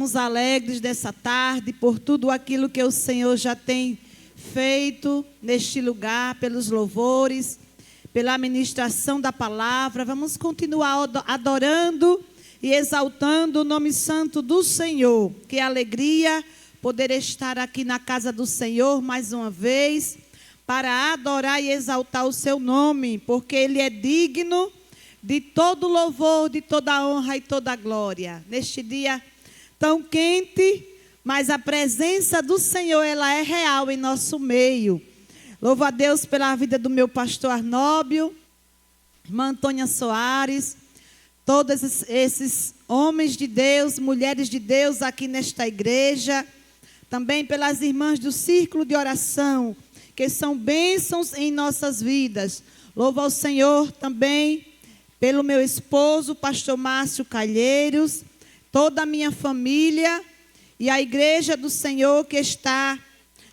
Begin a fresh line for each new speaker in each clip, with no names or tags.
Estamos alegres dessa tarde por tudo aquilo que o Senhor já tem feito neste lugar, pelos louvores, pela ministração da palavra. Vamos continuar adorando e exaltando o nome santo do Senhor. Que alegria poder estar aqui na casa do Senhor mais uma vez, para adorar e exaltar o seu nome, porque Ele é digno de todo louvor, de toda honra e toda glória. Neste dia tão quente, mas a presença do Senhor, ela é real em nosso meio. Louvo a Deus pela vida do meu pastor Arnóbio, irmã Antônia Soares, todos esses homens de Deus, mulheres de Deus aqui nesta igreja, também pelas irmãs do círculo de oração, que são bênçãos em nossas vidas. Louvo ao Senhor também pelo meu esposo, pastor Márcio Calheiros, toda a minha família e a igreja do Senhor que está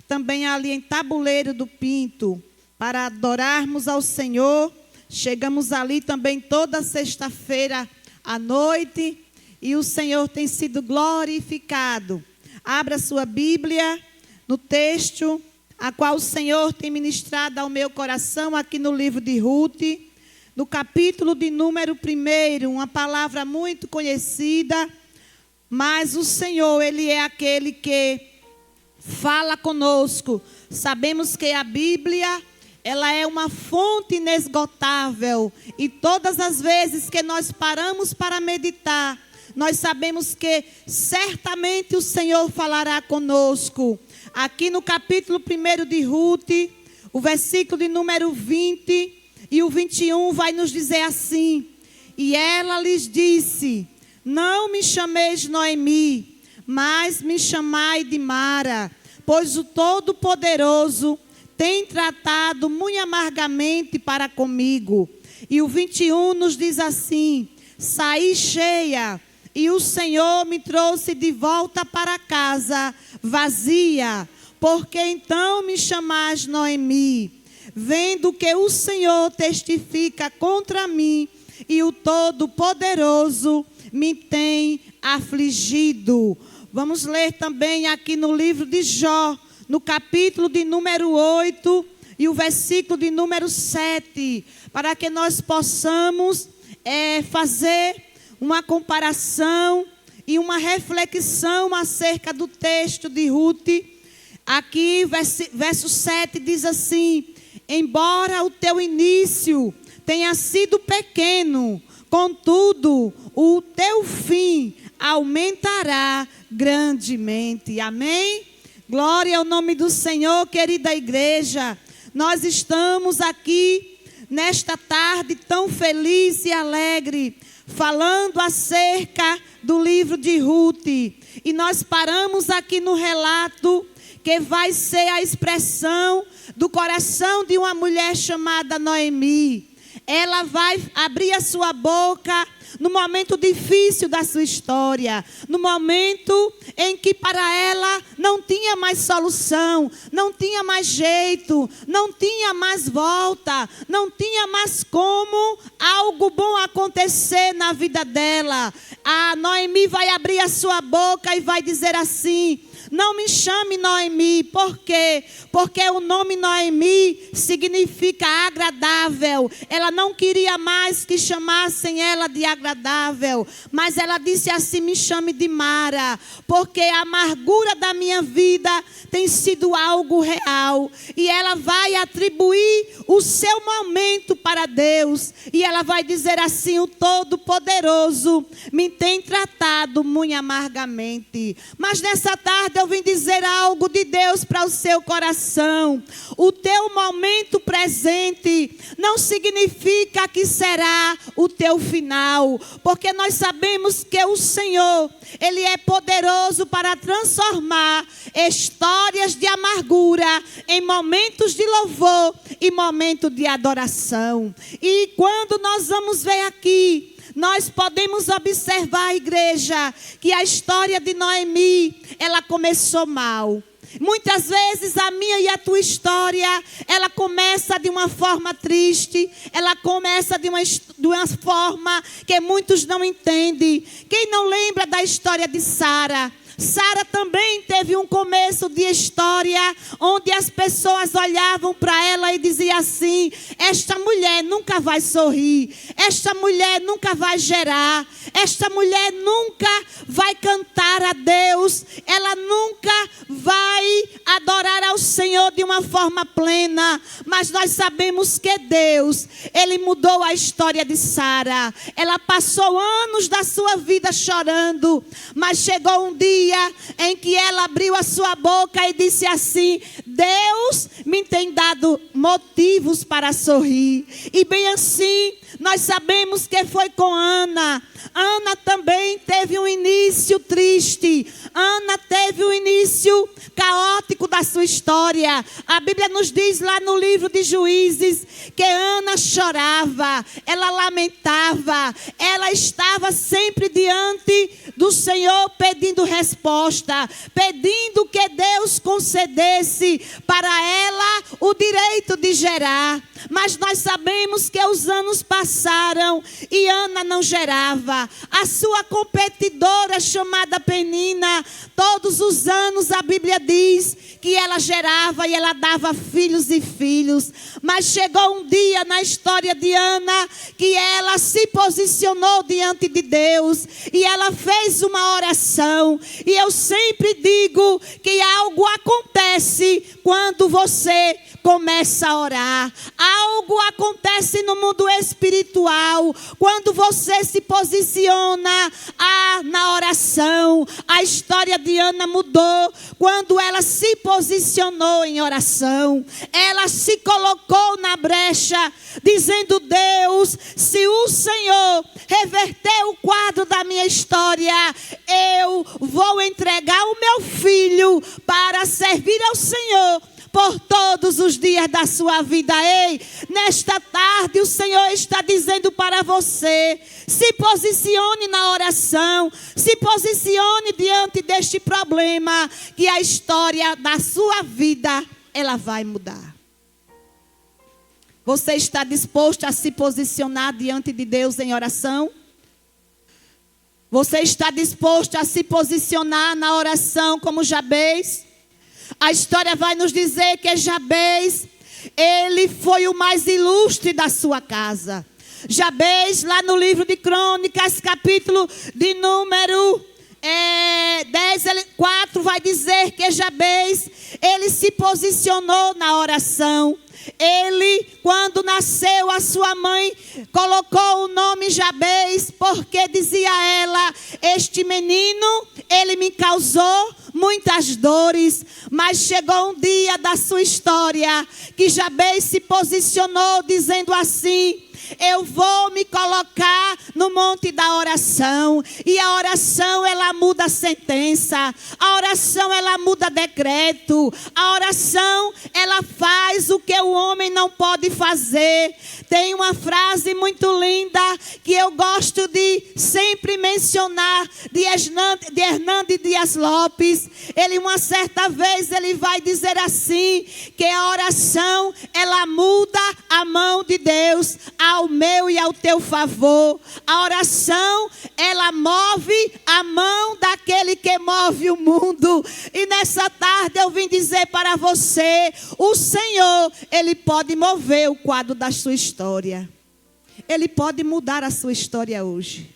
também ali em Tabuleiro do Pinto, para adorarmos ao Senhor. Chegamos ali também toda sexta-feira à noite e o Senhor tem sido glorificado. Abra sua Bíblia no texto a qual o Senhor tem ministrado ao meu coração aqui no livro de Ruth, no capítulo de número 1, uma palavra muito conhecida, mas o Senhor, Ele é aquele que fala conosco. Sabemos que a Bíblia, ela é uma fonte inesgotável. E todas as vezes que nós paramos para meditar, nós sabemos que certamente o Senhor falará conosco. Aqui no capítulo 1 de Ruth, o versículo de número 20 e o 21 vai nos dizer assim: e ela lhes disse: não me chameis Noemi, mas me chamai de Mara, pois o Todo-Poderoso tem tratado muito amargamente para comigo. E o 21 nos diz assim: saí cheia, e o Senhor me trouxe de volta para casa vazia, porque então me chamais Noemi, vendo que o Senhor testifica contra mim, e o Todo-Poderoso me tem afligido. Vamos ler também aqui no livro de Jó, no capítulo de número 8 e o versículo de número 7, para que nós possamos fazer uma comparação e uma reflexão acerca do texto de Ruth. Aqui, verso 7 diz assim: embora o teu início tenha sido pequeno, contudo, o teu fim aumentará grandemente. Amém? Glória ao nome do Senhor, querida igreja. Nós estamos aqui nesta tarde tão feliz e alegre, falando acerca do livro de Ruth. E nós paramos aqui no relato que vai ser a expressão do coração de uma mulher chamada Noemi. Ela vai abrir a sua boca no momento difícil da sua história, no momento em que para ela não tinha mais solução, não tinha mais jeito, não tinha mais volta, não tinha mais como algo bom acontecer na vida dela. A Noemi vai abrir a sua boca e vai dizer assim: não me chame Noemi. Por quê? Porque o nome Noemi significa agradável. Ela não queria mais que chamassem ela de agradável, mas ela disse assim: me chame de Mara, porque a amargura da minha vida tem sido algo real. E ela vai atribuir o seu momento para Deus, e ela vai dizer assim: o Todo-Poderoso me tem tratado muito amargamente. Mas nessa tarde eu vim dizer algo de Deus para o seu coração. O teu momento presente não significa que será o teu final, porque nós sabemos que o Senhor, Ele é poderoso para transformar histórias de amargura em momentos de louvor e momentos de adoração. E quando nós vamos ver aqui, nós podemos observar, igreja, que a história de Noemi, ela começou mal. Muitas vezes a minha e a tua história, ela começa de uma forma triste, ela começa de uma forma que muitos não entendem. Quem não lembra da história de Sara? Sara também teve um começo de história onde as pessoas olhavam para ela e diziam assim: esta mulher nunca vai sorrir, esta mulher nunca vai gerar, esta mulher nunca vai cantar a Deus, ela nunca vai adorar ao Senhor de uma forma plena. Mas nós sabemos que Deus, Ele mudou a história de Sara. Ela passou anos da sua vida chorando, mas chegou um dia em que ela abriu a sua boca e disse assim: Deus me tem dado motivos para sorrir. E bem assim, nós sabemos que foi com Ana. Ana também teve um início triste. Ana teve um início caótico da sua história. A Bíblia nos diz lá no livro de Juízes que Ana chorava, ela lamentava, ela estava sempre diante do Senhor pedindo resposta, pedindo que Deus concedesse para ela o direito de gerar. Mas nós sabemos que os anos passaram e Ana não gerava. A sua competidora chamada Penina, todos os anos a Bíblia diz que ela gerava e ela dava filhos e filhos. Mas chegou um dia na história de Ana que ela se posicionou diante de Deus e ela fez uma oração. E eu sempre digo que algo acontece quando você começa a orar. Algo acontece no mundo espiritual quando você se posiciona na oração. A história de Ana mudou quando ela se posicionou em oração. Ela se colocou na brecha, dizendo: Deus, se o Senhor reverter o quadro da minha história, eu vou entregar o meu filho para servir ao Senhor por todos os dias da sua vida. Ei, nesta tarde o Senhor está dizendo para você: se posicione na oração, se posicione diante deste problema, que a história da sua vida, ela vai mudar. Você está disposto a se posicionar diante de Deus em oração? Você está disposto a se posicionar na oração como Jabez? A história vai nos dizer que Jabez, ele foi o mais ilustre da sua casa. Jabez, lá no livro de Crônicas, capítulo de número 4, vai dizer que Jabez, ele se posicionou na oração. Ele, quando nasceu, a sua mãe colocou o nome Jabez, porque dizia ela: este menino, ele me causou muitas dores. Mas chegou um dia da sua história que Jabez se posicionou dizendo assim: eu vou me colocar no monte da oração. E a oração, ela muda a sentença. A oração, ela muda decreto. A oração, ela faz o que o homem não pode fazer. Tem uma frase muito linda que eu gosto de sempre mencionar, de Hernando Dias Lopes. Ele, uma certa vez, ele vai dizer assim, que a oração, ela muda a mão de Deus ao meu e ao teu favor. A oração, ela move a mão daquele que move o mundo. E nessa tarde eu vim dizer para você: o Senhor, Ele pode mover o quadro da sua história. Ele pode mudar a sua história hoje.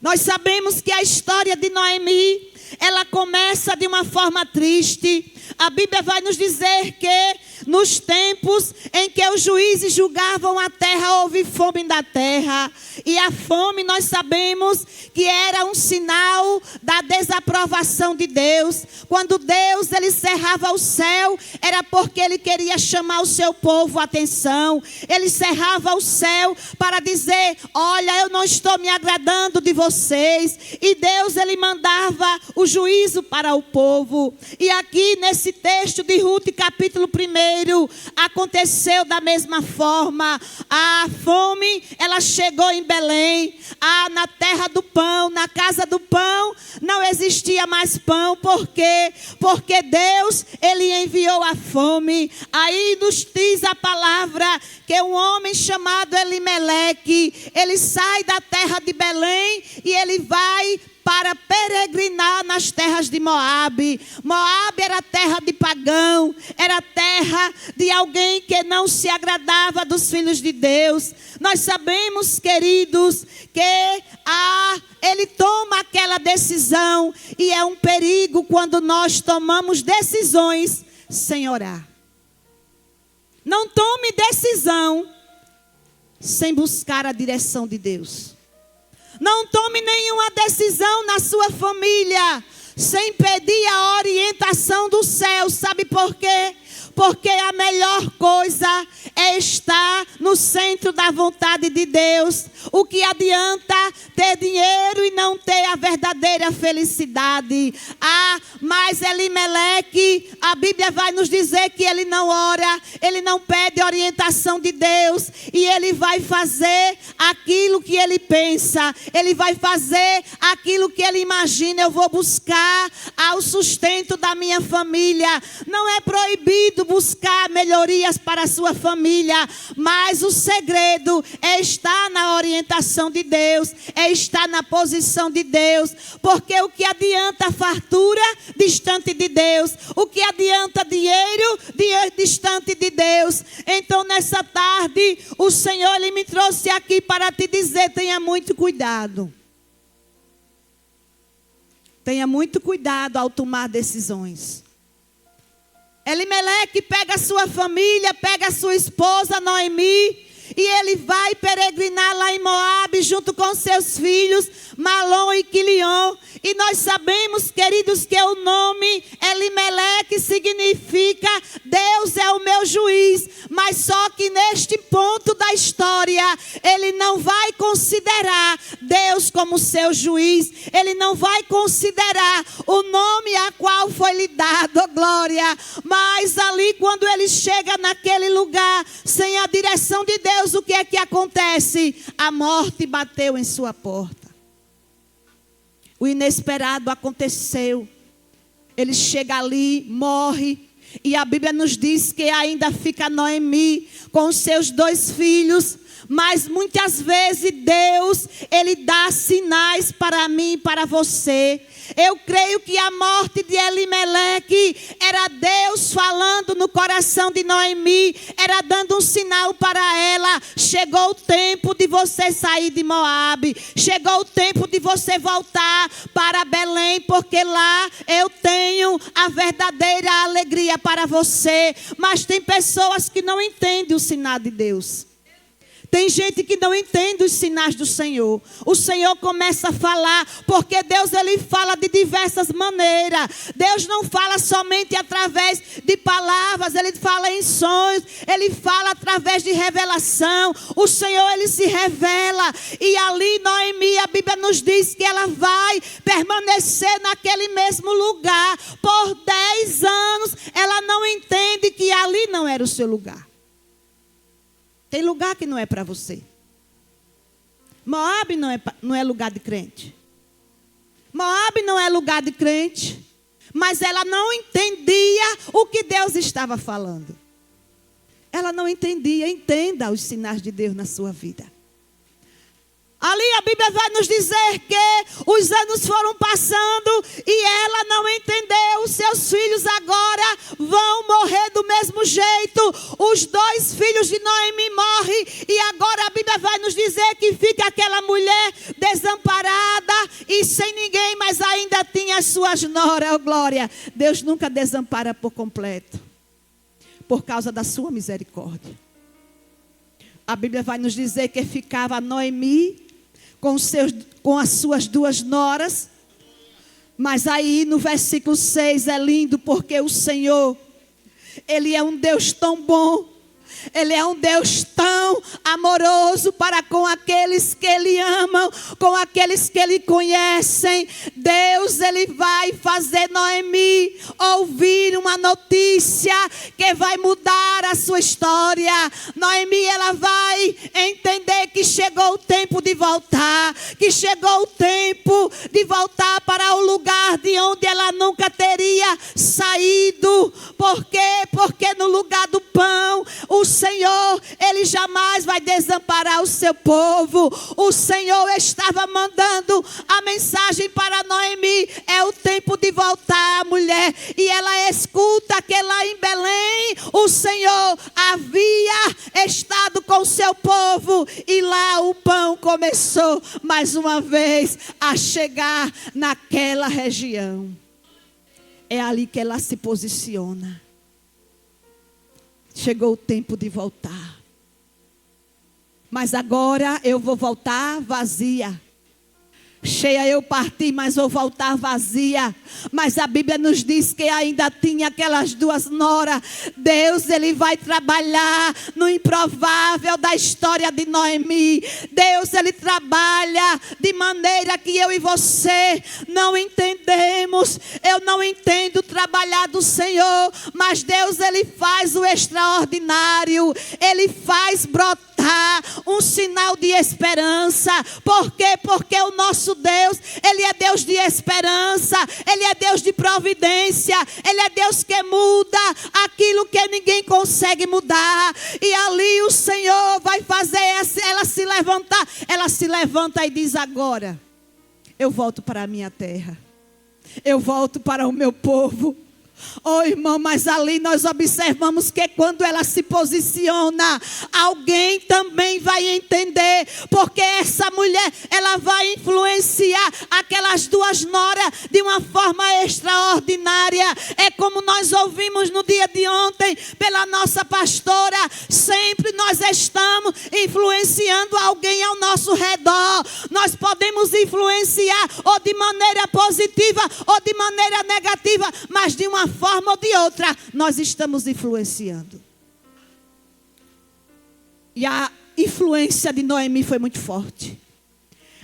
Nós sabemos que a história de Noemi, ela começa de uma forma triste. A Bíblia vai nos dizer que nos tempos em que os juízes julgavam a terra, houve fome da terra. E a fome, nós sabemos que era um sinal da desaprovação de Deus. Quando Deus, ele cerrava o céu, era porque ele queria chamar o seu povo a atenção. Ele cerrava o céu para dizer: olha, eu não estou me agradando de vocês. E Deus, ele mandava o juízo para o povo. E aqui nesse texto de Ruth, capítulo 1, dinheiro. Aconteceu da mesma forma. A fome, ela chegou em Belém. Na terra do pão, na casa do pão, não existia mais pão. Por quê? Porque Deus, Ele enviou a fome. Aí nos diz a palavra que um homem chamado Elimeleque, ele sai da terra de Belém e ele vai para peregrinar nas terras de Moabe. Moabe era terra de pagão, era terra de alguém que não se agradava dos filhos de Deus. Nós sabemos, queridos, que ele toma aquela decisão, e é um perigo quando nós tomamos decisões sem orar. Não tome decisão sem buscar a direção de Deus. Não tome nenhuma decisão na sua família sem pedir a orientação do céu. Sabe por quê? Porque a melhor coisa é estar no centro da vontade de Deus. O que adianta ter dinheiro e não ter a verdadeira felicidade? Mas Elimeleque, a Bíblia vai nos dizer que ele não ora, ele não pede orientação de Deus, e ele vai fazer aquilo que ele pensa, ele vai fazer aquilo que ele imagina. Eu vou buscar o sustento da minha família. Não é proibido buscar melhorias para a sua família, mas o segredo é estar na orientação de Deus, é estar na posição de Deus. Porque o que adianta fartura distante de Deus? O que adianta dinheiro distante de Deus? Então nessa tarde o Senhor, Ele me trouxe aqui para te dizer: tenha muito cuidado. Tenha muito cuidado ao tomar decisões. Elimeleque pega a sua família, pega a sua esposa Noemi, e ele vai peregrinar lá em Moabe junto com seus filhos Malom e Quilion. E nós sabemos, queridos, que o nome Elimeleque significa Deus é o meu juiz. Mas só que neste ponto da história, ele não vai considerar Deus como seu juiz. Ele não vai considerar o nome a qual foi lhe dado, oh glória. Mas ali, quando ele chega naquele lugar, sem a direção de Deus, o que é que acontece? A morte bateu em sua porta. O inesperado aconteceu. Ele chega ali, morre. E a Bíblia nos diz que ainda fica Noemi com os seus 2 filhos. Mas muitas vezes Deus, Ele dá sinais para mim e para você. Eu creio que a morte de Elimeleque era Deus falando no coração de Noemi, era dando um sinal para ela: chegou o tempo de você sair de Moabe, chegou o tempo de você voltar para Belém, porque lá eu tenho a verdadeira alegria para você. Mas tem pessoas que não entendem o sinal de Deus. Tem gente que não entende os sinais do Senhor. O Senhor começa a falar, porque Deus, Ele fala de diversas maneiras. Deus não fala somente através de palavras, Ele fala em sonhos, Ele fala através de revelação. O Senhor, Ele se revela. E ali Noemi, a Bíblia nos diz que ela vai permanecer naquele mesmo lugar. Por 10 anos, ela não entende que ali não era o seu lugar. Tem lugar que não é para você. Moabe não é lugar de crente. Moabe não é lugar de crente. Mas ela não entendia o que Deus estava falando. Ela não entendia. Entenda os sinais de Deus na sua vida. Ali a Bíblia vai nos dizer que os anos foram passando e ela não entendeu. Os seus filhos agora vão morrer do mesmo jeito. Os 2 filhos de Noemi morrem e agora a Bíblia vai nos dizer que fica aquela mulher desamparada e sem ninguém, mas ainda tinha as suas noras. Oh, glória! Deus nunca desampara por completo, por causa da sua misericórdia. A Bíblia vai nos dizer que ficava Noemi com as suas 2 noras. Mas aí no versículo 6 é lindo, porque o Senhor, Ele é um Deus tão bom, Ele é um Deus tão amoroso para com aqueles que Ele amam, com aqueles que Ele conhecem. Deus, Ele vai fazer Noemi ouvir uma notícia que vai mudar a sua história. Noemi, ela vai entender que chegou o tempo de voltar, que chegou o tempo de voltar para o lugar de onde ela nunca teria saído. Por quê? Porque no lugar do pão, o Senhor, Ele jamais vai desamparar o seu povo. O Senhor estava mandando a mensagem para Noemi: é o tempo de voltar, mulher. E ela escuta que lá em Belém o Senhor havia estado com o seu povo, e lá o pão começou mais uma vez a chegar naquela região. É ali que ela se posiciona. Chegou o tempo de voltar. Mas agora eu vou voltar vazia. Cheia eu parti, mas vou voltar vazia. Mas a Bíblia nos diz que ainda tinha aquelas duas noras. Deus, Ele vai trabalhar no improvável da história de Noemi. Deus, Ele trabalha de maneira que eu e você não entendemos. Eu não entendo o trabalhar do Senhor, mas Deus, Ele faz o extraordinário. Ele faz brotar um sinal de esperança. Por quê? Porque o nosso Deus, Ele é Deus de esperança, Ele é Deus de providência, Ele é Deus que muda aquilo que ninguém consegue mudar. E ali o Senhor vai fazer ela se levantar. Ela se levanta e diz: agora eu volto para a minha terra, eu volto para o meu povo. Oh, irmão, mas ali nós observamos que quando ela se posiciona, alguém também vai entender, porque essa mulher, ela vai influenciar aquelas duas noras de uma forma extraordinária. É como nós ouvimos no dia de ontem pela nossa pastora: sempre nós estamos influenciando alguém ao nosso redor. Nós podemos influenciar ou de maneira positiva ou de maneira negativa, mas de uma forma ou de outra, nós estamos influenciando. E a influência de Noemi foi muito forte.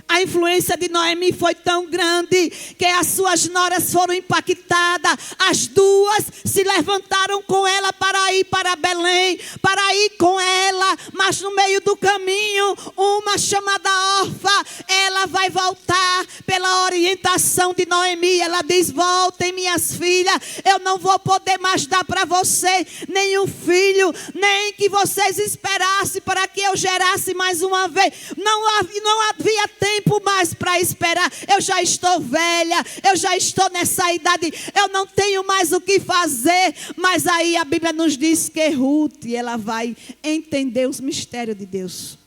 A influência de Noemi foi tão grande que as suas noras foram impactadas. As duas se levantaram com ela para ir para Belém, para ir com ela. Mas no meio do caminho, uma chamada Orfa, ela vai voltar pela orientação de Noemi. Ela diz: voltem, minhas filhas, eu não vou poder mais dar para vocês nenhum filho, nem que vocês esperassem para que eu gerasse mais uma vez. Não havia tempo mais para esperar. Eu já estou velha, eu já estou nessa idade, eu não tenho mais o que fazer. Mas aí a Bíblia nos diz que Ruth, ela vai entender os mistérios de Deus,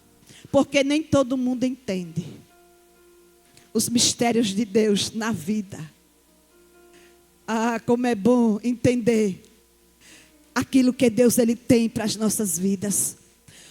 porque nem todo mundo entende os mistérios de Deus na vida. Ah, como é bom entender aquilo que Deus, Ele tem para as nossas vidas.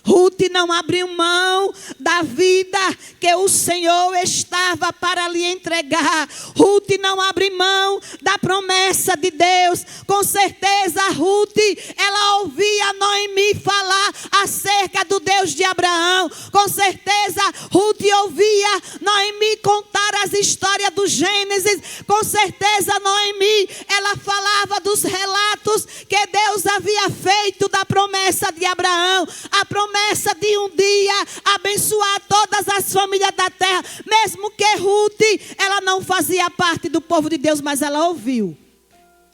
Ruth não abriu mão da vida que o Senhor estava para lhe entregar. Ruth não abriu mão da promessa de Deus. Com certeza Ruth, ela ouvia Noemi falar acerca do Deus de Abraão. Com certeza Ruth ouvia Noemi contar as histórias do Gênesis. Com certeza Noemi, ela falava dos relatos que Deus havia feito da promessa de Abraão. A promessa de um dia abençoar todas as famílias da terra. Mesmo que Ruth, ela não fazia parte do povo de Deus, mas ela ouviu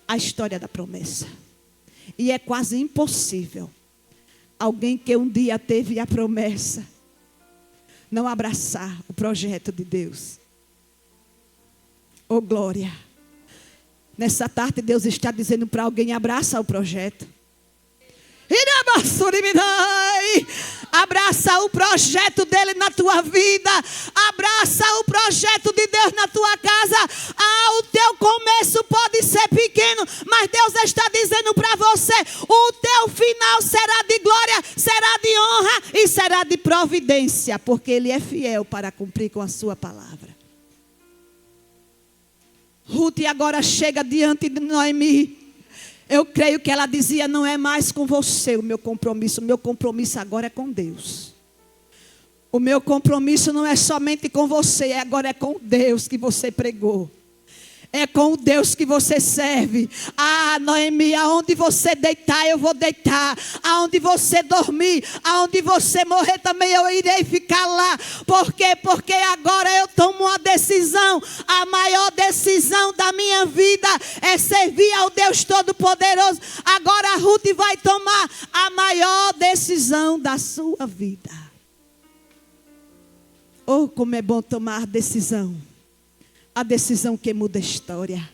a história da promessa. E é quase impossível alguém que um dia teve a promessa não abraçar o projeto de Deus. Oh, glória! Nessa tarde Deus está dizendo para alguém: abraça o projeto. Abraça o projeto dele na tua vida. Abraça o projeto de Deus na tua casa. O teu começo pode ser pequeno, mas Deus está dizendo para você: o teu final será de glória, será de honra e será de providência, porque Ele é fiel para cumprir com a sua palavra. Ruth agora chega diante de Noemi. Eu creio que ela dizia: não é mais com você o meu compromisso agora é com Deus. O meu compromisso não é somente com você, agora é com Deus que você pregou. É com o Deus que você serve. Ah, Noemi, aonde você deitar, eu vou deitar. Aonde você dormir, aonde você morrer também, eu irei ficar lá. Por quê? Porque agora eu tomo uma decisão. A maior decisão da minha vida é servir ao Deus Todo-Poderoso. Agora a Ruth vai tomar a maior decisão da sua vida. Oh, como é bom tomar decisão. A decisão que muda a história.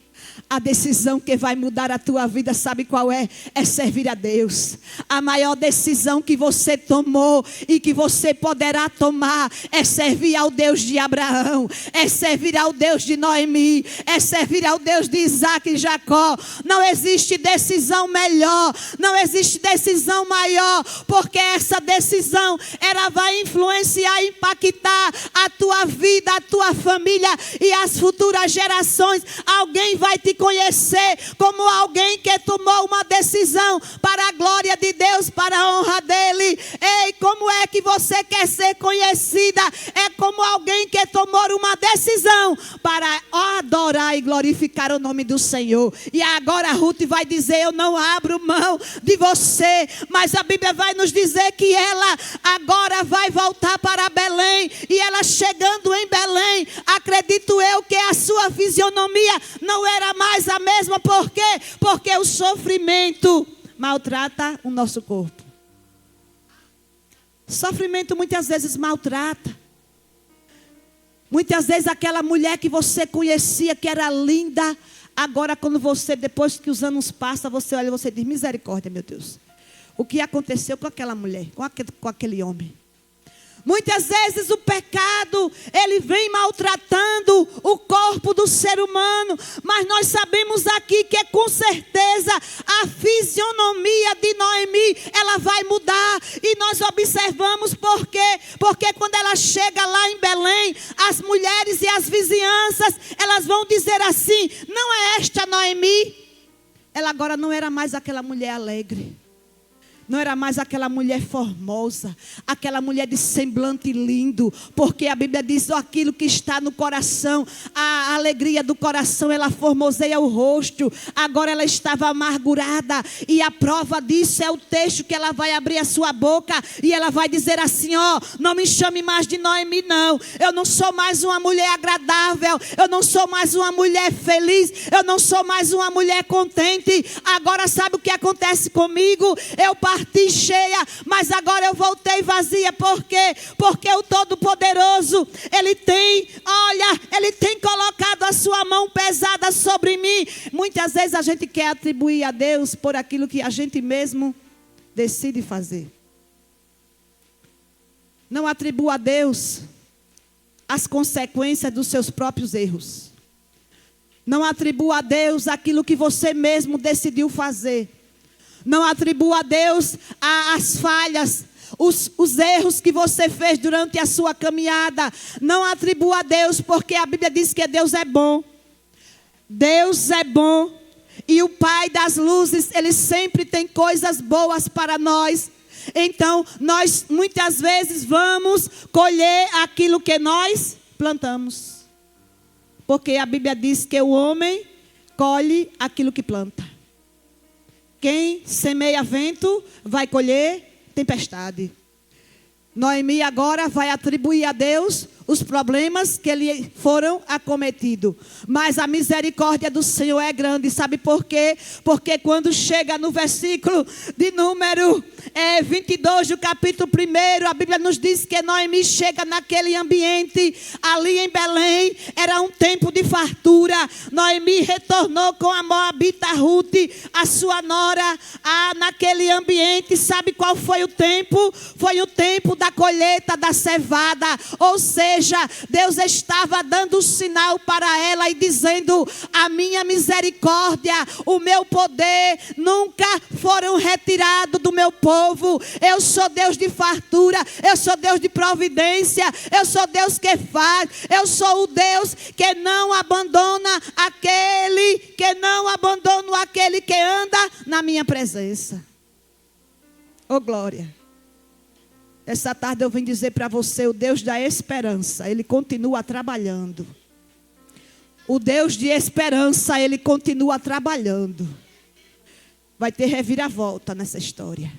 A decisão que vai mudar a tua vida, sabe qual é? É servir a Deus. A maior decisão que você tomou e que você poderá tomar é servir ao Deus de Abraão, é servir ao Deus de Noemi, é servir ao Deus de Isaac e Jacó. Não existe decisão melhor, não existe decisão maior, porque essa decisão, ela vai influenciar, impactar a tua vida, a tua família e as futuras gerações. Alguém vai te conhecer como alguém que tomou uma decisão para a glória de Deus, para a honra dele. Ei, como é que você quer ser conhecida? É como alguém que tomou uma decisão para adorar e glorificar o nome do Senhor. E agora Ruth vai dizer: eu não abro mão de você. Mas a Bíblia vai nos dizer que ela agora vai voltar para Belém. E ela chegando em Belém, acredito eu que a sua fisionomia não era mais a mesma. Por quê? Porque o sofrimento maltrata o nosso corpo. Sofrimento muitas vezes maltrata. Muitas vezes aquela mulher que você conhecia, que era linda, agora quando você, depois que os anos passam, você olha e você diz: misericórdia, meu Deus. O que aconteceu com aquela mulher, com aquele homem? Muitas vezes o pecado, ele vem maltratando o corpo do ser humano. Mas nós sabemos aqui que com certeza a fisionomia de Noemi, ela vai mudar. E nós observamos por quê? Porque quando ela chega lá em Belém, as mulheres e as vizinhanças, elas vão dizer assim: não é esta Noemi? Ela agora não era mais aquela mulher alegre. Não era mais aquela mulher formosa, aquela mulher de semblante lindo, porque a Bíblia diz: aquilo que está no coração, a alegria do coração, ela formoseia o rosto. Agora ela estava amargurada, e a prova disso é o texto que ela vai abrir a sua boca e ela vai dizer assim: ó, não me chame mais de Noemi não, eu não sou mais uma mulher agradável, eu não sou mais uma mulher feliz, eu não sou mais uma mulher contente. Agora sabe o que acontece comigo? Eu parti cheia, mas agora eu voltei vazia. Por quê? Porque o Todo-Poderoso, Ele tem colocado a sua mão pesada sobre mim. Muitas vezes a gente quer atribuir a Deus por aquilo que a gente mesmo decide fazer. Não atribua a Deus as consequências dos seus próprios erros. Não atribua a Deus aquilo que você mesmo decidiu fazer. Não atribua a Deus as falhas, os erros que você fez durante a sua caminhada. Não atribua a Deus, porque a Bíblia diz que Deus é bom. Deus é bom. E o Pai das luzes, Ele sempre tem coisas boas para nós. Então, nós muitas vezes vamos colher aquilo que nós plantamos. Porque a Bíblia diz que o homem colhe aquilo que planta. Quem semeia vento vai colher tempestade. Noemi agora vai atribuir a Deus os problemas que lhe foram acometidos. Mas a misericórdia do Senhor é grande. Sabe por quê? Porque quando chega no versículo de número 22 do capítulo 1, a Bíblia nos diz que Noemi chega naquele ambiente, ali em Belém, era um tempo de fartura. Noemi retornou com a moabita Ruth, a sua nora, naquele ambiente. Sabe qual foi o tempo? Foi o tempo da colheita da cevada. Ou seja, Deus estava dando um sinal para ela e dizendo: a minha misericórdia, o meu poder nunca foram retirados do meu povo. Eu sou Deus de fartura, eu sou Deus de providência, eu sou Deus que faz, eu sou o Deus que não abandona aquele que anda minha presença. Oh, glória. Essa tarde eu vim dizer para você, o Deus da esperança, Ele continua trabalhando. O Deus de esperança, Ele continua trabalhando. Vai ter reviravolta nessa história.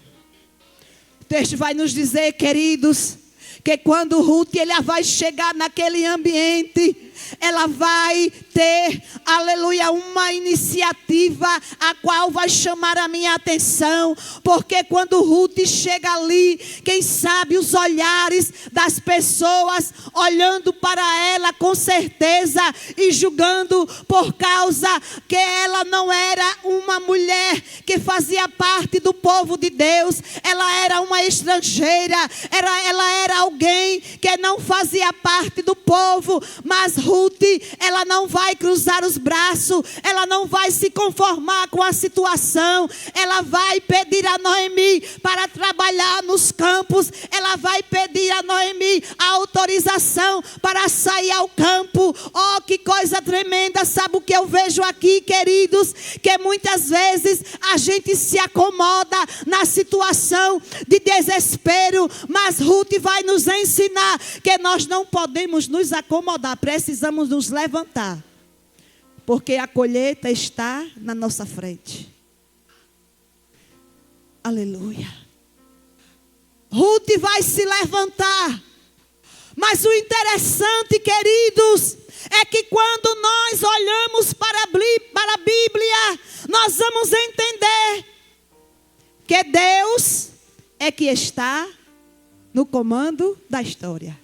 O texto vai nos dizer, queridos, que quando Ruth ela vai chegar naquele ambiente, ela vai ter, aleluia, uma iniciativa a qual vai chamar a minha atenção, porque quando Ruth chega ali, quem sabe os olhares das pessoas olhando para ela com certeza e julgando por causa que ela não era uma mulher que fazia parte do povo de Deus, ela era uma estrangeira, ela era alguém que não fazia parte do povo, mas Ruth, ela não vai cruzar os braços, ela não vai se conformar com a situação, ela vai pedir a Noemi para trabalhar nos campos, ela vai pedir a Noemi a autorização para sair ao campo. Oh, que coisa tremenda! Sabe o que eu vejo aqui, queridos? Que muitas vezes a gente se acomoda na situação de desespero, mas Ruth vai nos ensinar que nós não podemos nos acomodar, precisamos nos levantar, porque a colheita está na nossa frente. Aleluia. Ruth vai se levantar, mas o interessante, queridos, é que quando nós olhamos para a Bíblia, nós vamos entender que Deus é que está no comando da história.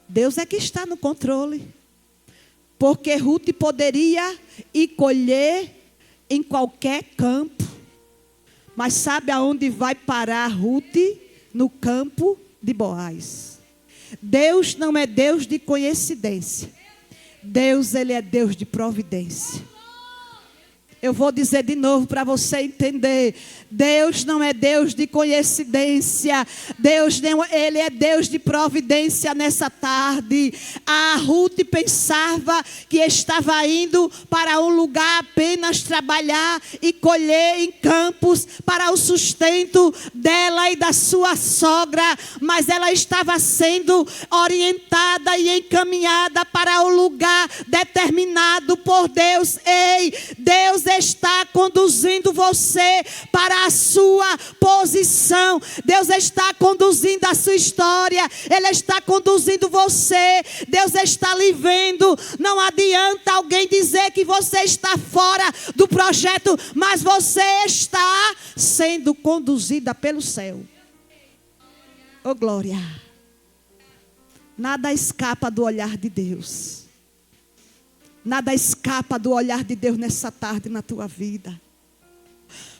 Deus é que está no controle. Porque Ruth poderia ir colher em qualquer campo. Mas sabe aonde vai parar Ruth? No campo de Boaz. Deus não é Deus de coincidência. Deus, Ele é Deus de providência. Eu vou dizer de novo para você entender. Deus não é Deus de coincidência. Ele é Deus de providência nessa tarde. A Ruth pensava que estava indo para um lugar apenas trabalhar e colher em campos para o sustento dela e da sua sogra. Mas ela estava sendo orientada e encaminhada para o lugar determinado por Deus. Ei, Deus está conduzindo você para a sua posição. Deus está conduzindo a sua história. Ele está conduzindo você. Deus está lhe vendo. Não adianta alguém dizer que você está fora do projeto, mas você está sendo conduzida pelo céu. Oh, glória. Nada escapa do olhar de Deus. Nada escapa do olhar de Deus nessa tarde na tua vida.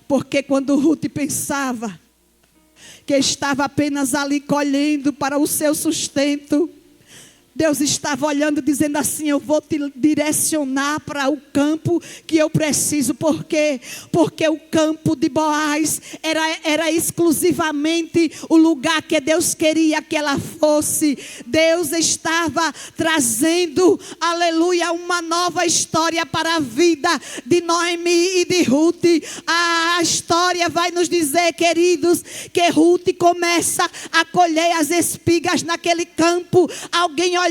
Porque quando Ruth pensava que estava apenas ali colhendo para o seu sustento, Deus estava olhando, dizendo assim: eu vou te direcionar para o campo que eu preciso. Por quê? Porque o campo de Boaz era exclusivamente o lugar que Deus queria que ela fosse. Deus estava trazendo, aleluia, uma nova história para a vida de Noemi e de Ruth. A história vai nos dizer, queridos, que Ruth começa a colher as espigas naquele campo. Alguém olhava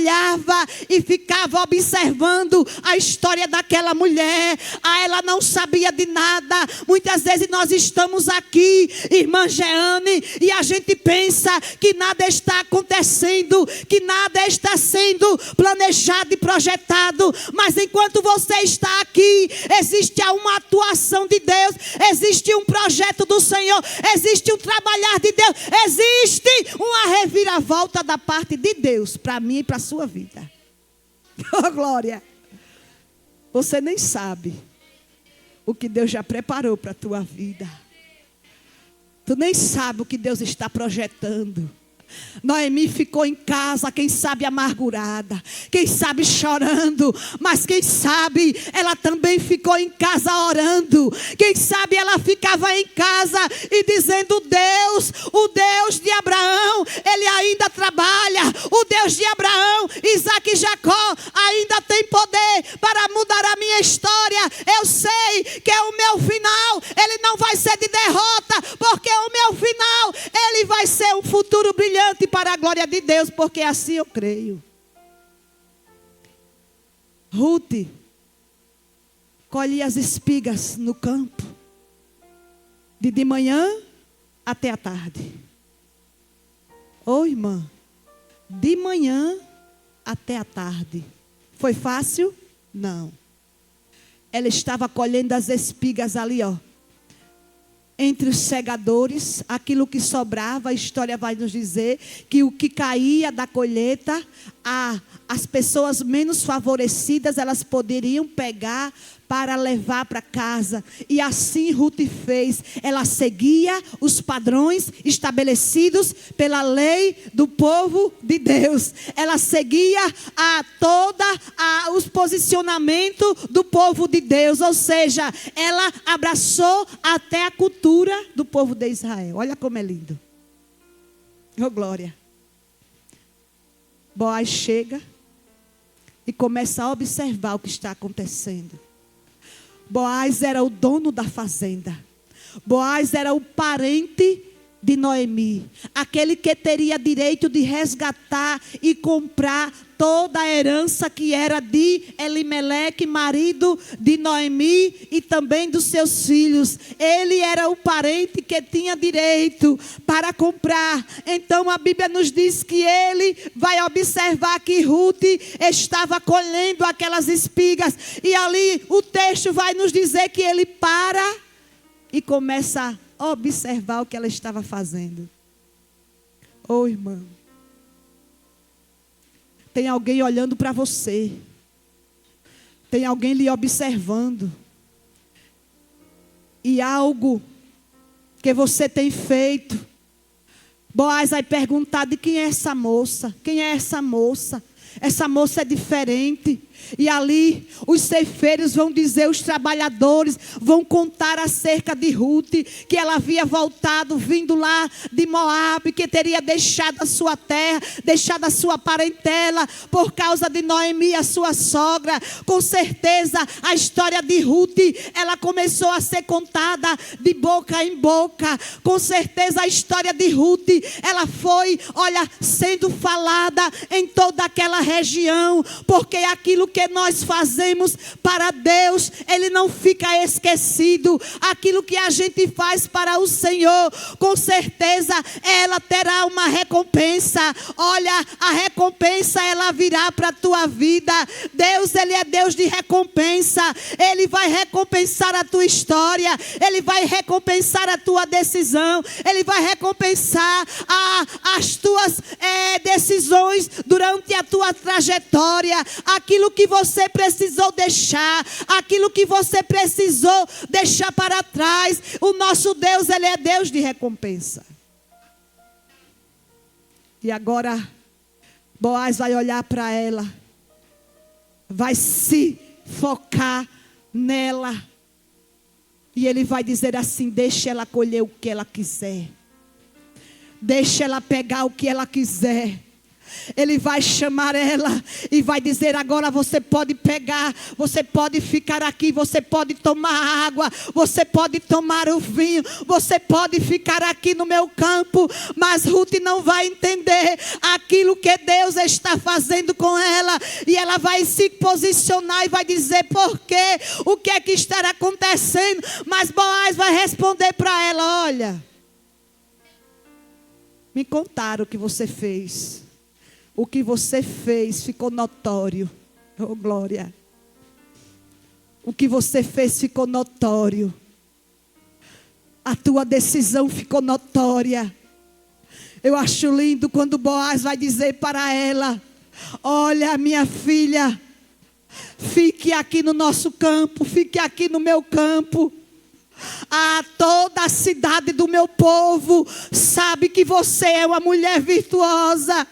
e ficava observando a história daquela mulher. Ela não sabia de nada. Muitas vezes nós estamos aqui, irmã Jeane, e a gente pensa que nada está acontecendo, que nada está sendo planejado e projetado. Mas enquanto você está aqui, existe uma atuação de Deus, existe um projeto do Senhor, existe um trabalhar de Deus, existe uma reviravolta da parte de Deus para mim e para a sua vida. Oh, glória. Você nem sabe o que Deus já preparou para a tua vida. Tu nem sabe o que Deus está projetando. Noemi ficou em casa, quem sabe amargurada, quem sabe chorando, mas quem sabe ela também ficou em casa orando. Quem sabe ela ficava em casa e dizendo: Deus, o Deus de Abraão, Ele ainda trabalha. O Deus de Abraão, Isaac e Jacó ainda tem poder para mudar a minha história. Eu sei que o meu final, ele não vai ser de derrota, porque o meu final, ele vai ser um futuro brilhante para a glória de Deus, porque assim eu creio. Ruth colhe as espigas no campo, de manhã até a tarde. Ô irmã, de manhã até a tarde. Foi fácil? Não. Ela estava colhendo as espigas ali, ó, entre os segadores, aquilo que sobrava. A história vai nos dizer que o que caía da colheita, as pessoas menos favorecidas, elas poderiam pegar para levar para casa. E assim Ruth fez. Ela seguia os padrões estabelecidos pela lei do povo de Deus. Ela seguia os posicionamentos do povo de Deus. Ou seja, ela abraçou até a cultura do povo de Israel. Olha como é lindo. Oh, glória. Boaz chega e começa a observar o que está acontecendo. Boaz era o dono da fazenda. Boaz era o parente de Noemi, aquele que teria direito de resgatar e comprar toda a herança que era de Elimeleque, marido de Noemi, e também dos seus filhos. Ele era o parente que tinha direito para comprar. Então a Bíblia nos diz que ele vai observar que Ruth estava colhendo aquelas espigas, e ali o texto vai nos dizer que ele para e começa a observar o que ela estava fazendo. Oh, irmão, tem alguém olhando para você. Tem alguém lhe observando. E algo que você tem feito. Boaz vai perguntar: de quem é essa moça? Quem é essa moça? Essa moça é diferente. E ali os ceifeiros vão dizer, os trabalhadores vão contar acerca de Ruth, que ela havia voltado, vindo lá de Moabe, que teria deixado a sua terra, deixado a sua parentela, por causa de Noemi, a sua sogra. Com certeza a história de Ruth, ela começou a ser contada de boca em boca. Com certeza a história de Ruth, ela foi, sendo falada em toda aquela região, porque aquilo que nós fazemos para Deus, Ele não fica esquecido. Aquilo que a gente faz para o Senhor, com certeza ela terá uma recompensa. Olha, a recompensa ela virá para a tua vida. Deus, Ele é Deus de recompensa. Ele vai recompensar a tua história. Ele vai recompensar a tua decisão. Ele vai recompensar as tuas decisões durante a tua trajetória. Aquilo que você precisou deixar, aquilo que você precisou deixar para trás. O nosso Deus, Ele é Deus de recompensa. E agora Boaz vai olhar para ela, vai se focar nela, e ele vai dizer assim: deixa ela colher o que ela quiser, deixa ela pegar o que ela quiser. Ele vai chamar ela e vai dizer: agora você pode pegar, você pode ficar aqui, você pode tomar água, você pode tomar o vinho, você pode ficar aqui no meu campo. Mas Ruth não vai entender aquilo que Deus está fazendo com ela, e ela vai se posicionar e vai dizer: por quê? O que é que está acontecendo? Mas Boaz vai responder para ela: olha, me contaram o que você fez. O que você fez ficou notório. Oh, glória. O que você fez ficou notório. A tua decisão ficou notória. Eu acho lindo quando Boaz vai dizer para ela: olha, minha filha, fique aqui no nosso campo, fique aqui no meu campo. Toda a cidade do meu povo sabe que você é uma mulher virtuosa.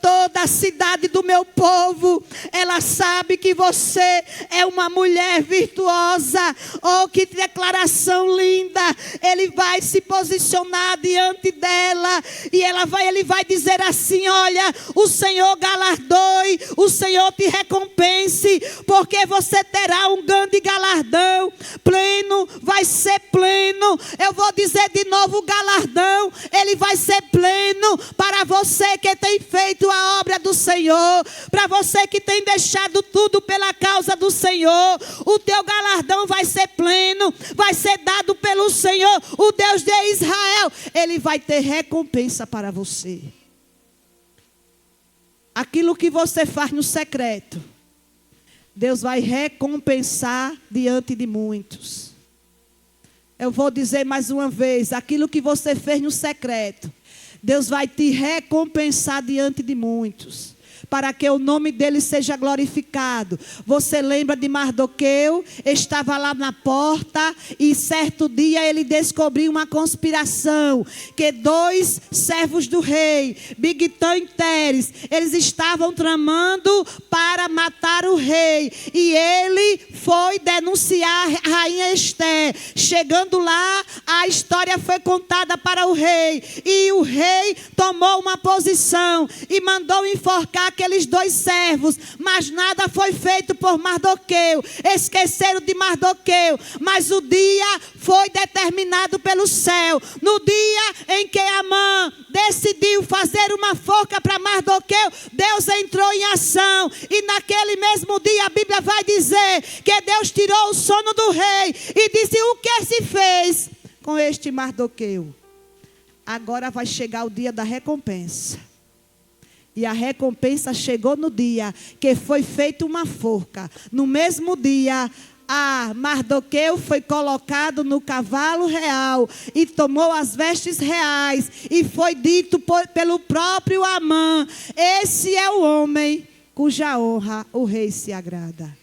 Toda a cidade do meu povo, ela sabe que você é uma mulher virtuosa. Oh, que declaração linda. Ele vai se posicionar diante dela e ele vai dizer assim: olha, o Senhor galardoe, o Senhor te recompense, porque você terá um grande galardão. Pleno, vai ser pleno. Eu vou dizer de novo: o galardão, ele vai ser pleno para você que tem feito a obra do Senhor, para você que tem deixado tudo pela causa do Senhor. O teu galardão vai ser pleno, vai ser dado pelo Senhor, o Deus de Israel. Ele vai ter recompensa para você. Aquilo que você faz no secreto, Deus vai recompensar diante de muitos. Eu vou dizer mais uma vez: aquilo que você fez no secreto, Deus vai te recompensar diante de muitos, para que o nome dele seja glorificado. Você lembra de Mardoqueu? Estava lá na porta e certo dia ele descobriu uma conspiração, que 2 servos do rei, Bigtã e Teres, eles estavam tramando para matar o rei. E ele foi denunciar a rainha Esther. Chegando lá, a história foi contada para o rei, e o rei tomou uma posição e mandou enforcar aqueles 2 servos, mas nada foi feito por Mardoqueu. Esqueceram de Mardoqueu, mas o dia foi determinado pelo céu. No dia em que Amã decidiu fazer uma forca para Mardoqueu, Deus entrou em ação, e naquele mesmo dia a Bíblia vai dizer que Deus tirou o sono do rei e disse: o que se fez com este Mardoqueu? Agora vai chegar o dia da recompensa. E a recompensa chegou no dia que foi feita uma forca. No mesmo dia, Mardoqueu foi colocado no cavalo real e tomou as vestes reais. E foi dito pelo próprio Amã: esse é o homem cuja honra o rei se agrada.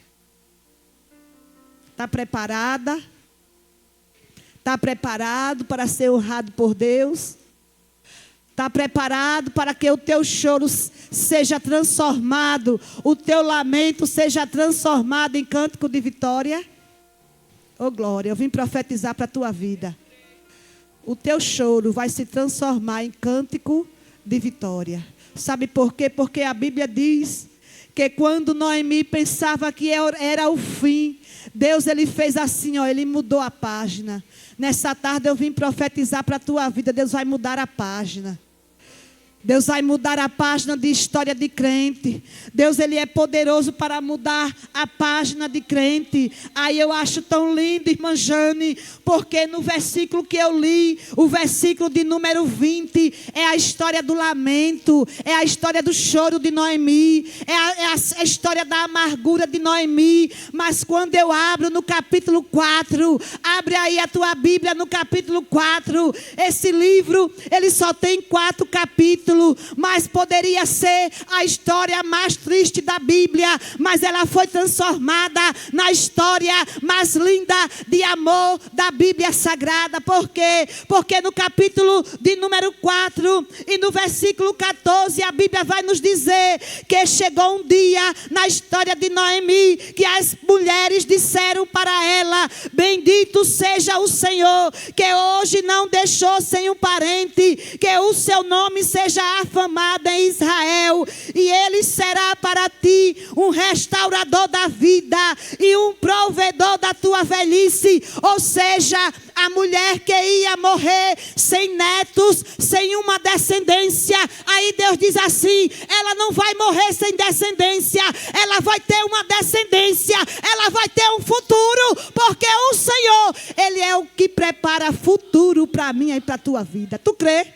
Está preparada? Está preparado para ser honrado por Deus? Está preparado para que o teu choro seja transformado, o teu lamento seja transformado em cântico de vitória? Oh glória, eu vim profetizar para a tua vida. O teu choro vai se transformar em cântico de vitória. Sabe por quê? Porque a Bíblia diz que quando Noemi pensava que era o fim, Deus, ele fez assim, ele mudou a página. Nessa tarde eu vim profetizar para a tua vida. Deus vai mudar a página. Deus vai mudar a página de história de crente. Deus, ele é poderoso para mudar a página de crente. Aí eu acho tão lindo, irmã Jane, porque no versículo que eu li, o versículo de número 20, é a história do lamento, é a história do choro de Noemi, é a história da amargura de Noemi. Mas quando eu abro no capítulo 4, abre aí a tua Bíblia no capítulo 4, esse livro, ele só tem 4 capítulos, mas poderia ser a história mais triste da Bíblia, mas ela foi transformada na história mais linda de amor da Bíblia Sagrada. Por quê? Porque no capítulo de número 4 e no versículo 14, a Bíblia vai nos dizer que chegou um dia na história de Noemi que as mulheres disseram para ela: bendito seja o Senhor, que hoje não deixou sem um parente, que o seu nome seja afamado em Israel, e ele será para ti um restaurador da vida e um provedor da tua velhice. Ou seja, a mulher que ia morrer sem netos, sem uma descendência, aí Deus diz assim: ela não vai morrer sem descendência, ela vai ter uma descendência, ela vai ter um futuro, porque o Senhor, ele é o que prepara futuro para mim e para a tua vida. Tu crê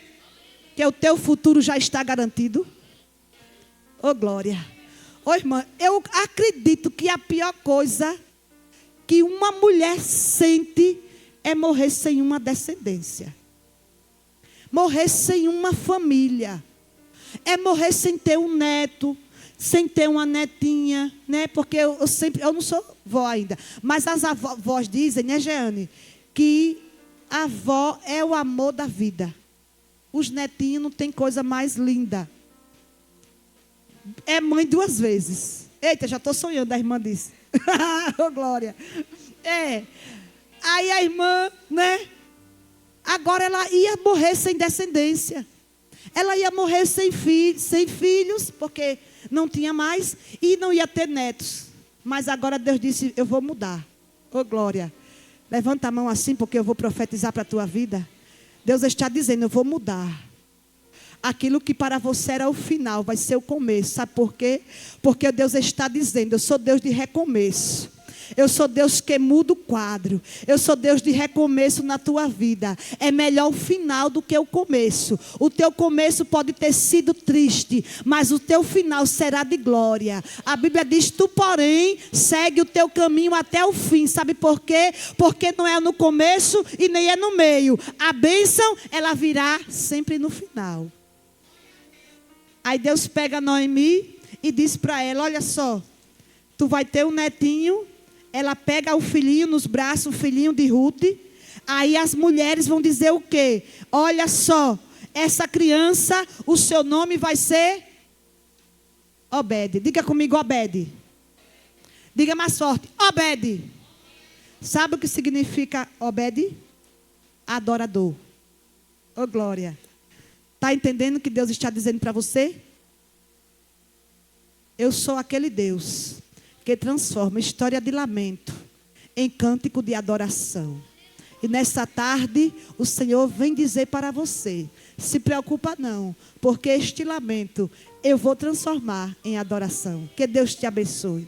que o teu futuro já está garantido? Oh glória. Oh irmã, eu acredito que a pior coisa que uma mulher sente é morrer sem uma descendência, morrer sem uma família, é morrer sem ter um neto, sem ter uma netinha, né? Porque eu não sou vó ainda, mas as avós dizem, né, Jeane, que a avó é o amor da vida. Os netinhos não tem coisa mais linda. É mãe 2 vezes. Eita, já estou sonhando, a irmã disse. Oh, glória. Aí a irmã, né? Agora ela ia morrer sem descendência. Ela ia morrer sem filhos, porque não tinha mais, e não ia ter netos. Mas agora Deus disse, eu vou mudar. Oh, glória. Levanta a mão assim, porque eu vou profetizar para a tua vida. Deus está dizendo, eu vou mudar. Aquilo que para você era o final, vai ser o começo. Sabe por quê? Porque Deus está dizendo, eu sou Deus de recomeço. Eu sou Deus que muda o quadro. Eu sou Deus de recomeço na tua vida. É melhor o final do que o começo. O teu começo pode ter sido triste, mas o teu final será de glória. A Bíblia diz, tu porém, segue o teu caminho até o fim. Sabe por quê? Porque não é no começo e nem é no meio. A bênção, ela virá sempre no final. Aí Deus pega Noemi e diz para ela, olha só, tu vai ter um netinho. Ela pega o filhinho nos braços, o filhinho de Ruth. Aí as mulheres vão dizer o quê? Olha só, essa criança, o seu nome vai ser Obed. Diga comigo, Obed. Diga mais forte, Obed. Sabe o que significa Obed? Adorador. Oh, glória. Está entendendo o que Deus está dizendo para você? Eu sou aquele Deus que transforma história de lamento em cântico de adoração. E nessa tarde, o Senhor vem dizer para você, se preocupa não, porque este lamento eu vou transformar em adoração. Que Deus te abençoe.